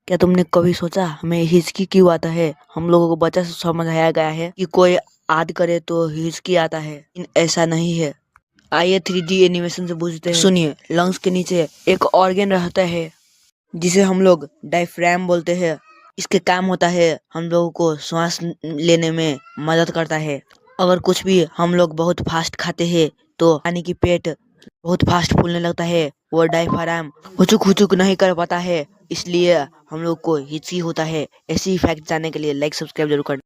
क्या तुमने कभी सोचा हमें हिचकी क्यों आता है? हम लोगों को बच्चा से समझाया गया है कि कोई आदि करे तो हिचकी आता है, लेकिन ऐसा नहीं है। आइए 3D एनिमेशन से पूछते हैं। सुनिए, लंग्स के नीचे एक ऑर्गन रहता है जिसे हम लोग डायफ्राम बोलते हैं। इसके काम होता है हम लोगों को श्वास लेने में मदद करता है। अगर कुछ भी हम लोग बहुत फास्ट खाते हैं तो यानी कि पेट बहुत फास्ट फूलने लगता है। वो डायफ्राम हुचुक हुचुक नहीं कर पाता है, इसलिए हम लोग को हिचकी होता है। ऐसी फैक्ट जानने के लिए लाइक सब्सक्राइब जरूर कर।